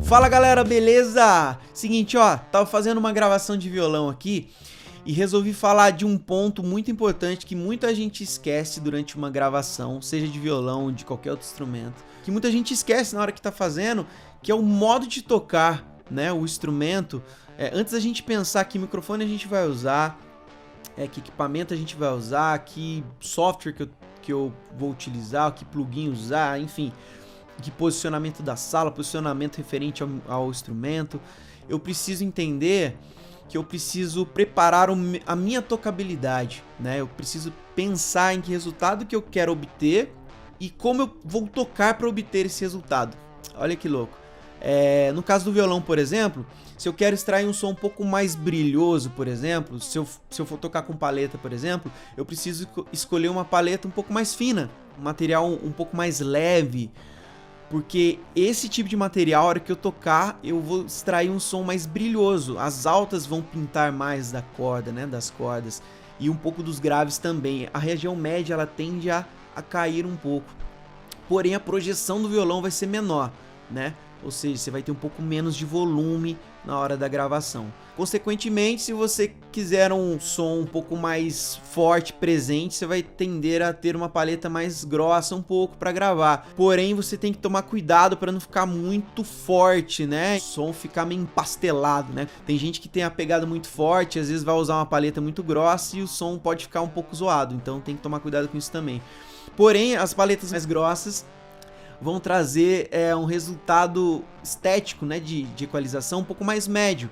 Fala galera, beleza? Seguinte, ó, tava fazendo uma gravação de violão aqui e resolvi falar de um ponto muito importante que muita gente esquece durante uma gravação, seja de violão, de qualquer outro instrumento, que muita gente esquece na hora que tá fazendo, que é o modo de tocar, né, o instrumento. Antes da gente pensar que microfone a gente vai usar, que equipamento a gente vai usar, que software que eu vou utilizar, que plugin usar, enfim, que posicionamento da sala, posicionamento referente ao instrumento, eu preciso entender que eu preciso preparar a minha tocabilidade, né? Eu preciso pensar em que resultado que eu quero obter e como eu vou tocar para obter esse resultado. Olha que louco. No caso do violão, por exemplo, se eu quero extrair um som um pouco mais brilhoso, por exemplo, se eu for tocar com paleta, por exemplo, eu preciso escolher uma paleta um pouco mais fina, um material um pouco mais leve, porque esse tipo de material, a hora que eu tocar, eu vou extrair um som mais brilhoso. As altas vão pintar mais da corda, né, das cordas, e um pouco dos graves também. A região média ela tende a cair um pouco, porém a projeção do violão vai ser menor, né? Ou seja, você vai ter um pouco menos de volume na hora da gravação. Consequentemente, se você quiser um som um pouco mais forte, presente, você vai tender a ter uma paleta mais grossa um pouco para gravar. Porém, você tem que tomar cuidado para não ficar muito forte, né? O som ficar meio empastelado, né? Tem gente que tem a pegada muito forte, às vezes vai usar uma paleta muito grossa e o som pode ficar um pouco zoado. Então tem que tomar cuidado com isso também. Porém, as paletas mais grossas vão trazer um resultado estético, né, de equalização um pouco mais médio.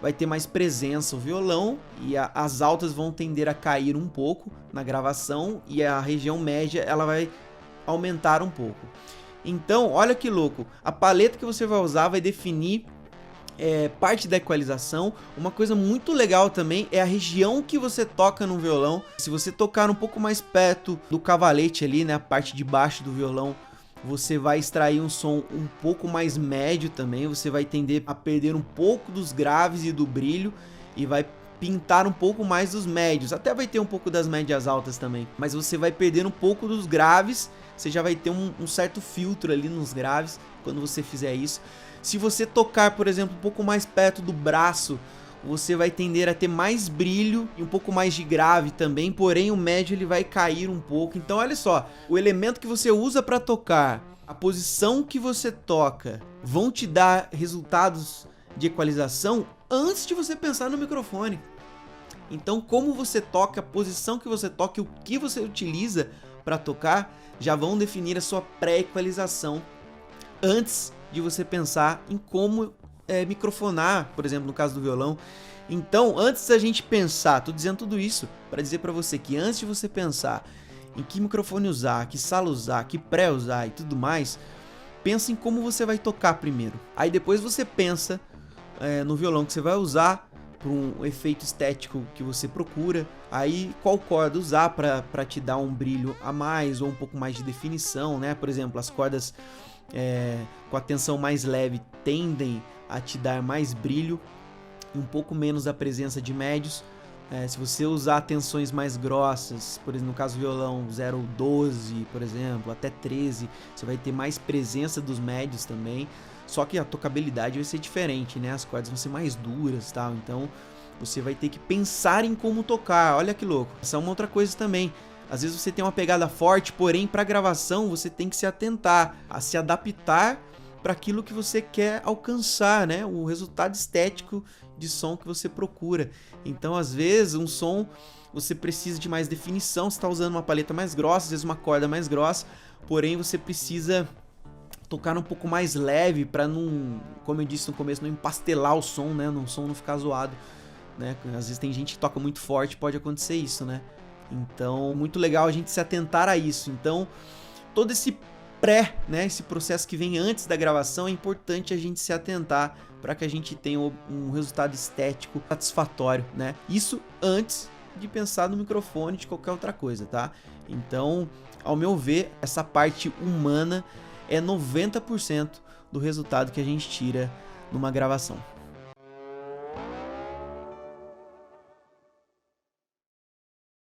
Vai ter mais presença o violão e as altas vão tender a cair um pouco na gravação e a região média ela vai aumentar um pouco. Então, olha que louco, a paleta que você vai usar vai definir parte da equalização. Uma coisa muito legal também é a região que você toca no violão. Se você tocar um pouco mais perto do cavalete ali, né, a parte de baixo do violão, você vai extrair um som um pouco mais médio também, você vai tender a perder um pouco dos graves e do brilho e vai pintar um pouco mais dos médios, até vai ter um pouco das médias altas também, mas você vai perder um pouco dos graves, você já vai ter um certo filtro ali nos graves quando você fizer isso. Se você tocar, por exemplo, um pouco mais perto do braço, você vai tender a ter mais brilho e um pouco mais de grave também, porém o médio ele vai cair um pouco. Então olha só, o elemento que você usa para tocar, a posição que você toca, vão te dar resultados de equalização antes de você pensar no microfone. Então como você toca, a posição que você toca e o que você utiliza para tocar, já vão definir a sua pré-equalização antes de você pensar em como microfonar, por exemplo, no caso do violão. Então, antes da gente pensar, tô dizendo tudo isso para dizer para você que antes de você pensar em que microfone usar, que sala usar, que pré usar e tudo mais, pensa em como você vai tocar primeiro. Aí depois você pensa no violão que você vai usar para um efeito estético que você procura. Aí qual corda usar para te dar um brilho a mais ou um pouco mais de definição, né? Por exemplo, as cordas com a tensão mais leve tendem a te dar mais brilho e um pouco menos a presença de médios. Se você usar tensões mais grossas, por exemplo, no caso do violão 0,12, por exemplo, até 13, você vai ter mais presença dos médios também. Só que a tocabilidade vai ser diferente, né? As cordas vão ser mais duras, tal. Então você vai ter que pensar em como tocar. Olha que louco. Essa é uma outra coisa também. Às vezes você tem uma pegada forte, porém para gravação você tem que se atentar a se adaptar para aquilo que você quer alcançar, né? O resultado estético de som que você procura. Então, às vezes, um som você precisa de mais definição, você está usando uma paleta mais grossa, às vezes uma corda mais grossa, porém você precisa tocar um pouco mais leve para não, como eu disse no começo, não empastelar o som, né? O som não ficar zoado, né? Às vezes tem gente que toca muito forte, pode acontecer isso, né? Então, muito legal a gente se atentar a isso. Então, todo esse né, esse processo que vem antes da gravação, é importante a gente se atentar para que a gente tenha um resultado estético satisfatório, né? Isso antes de pensar no microfone, de qualquer outra coisa, tá? Então, ao meu ver, essa parte humana é 90% do resultado que a gente tira numa gravação.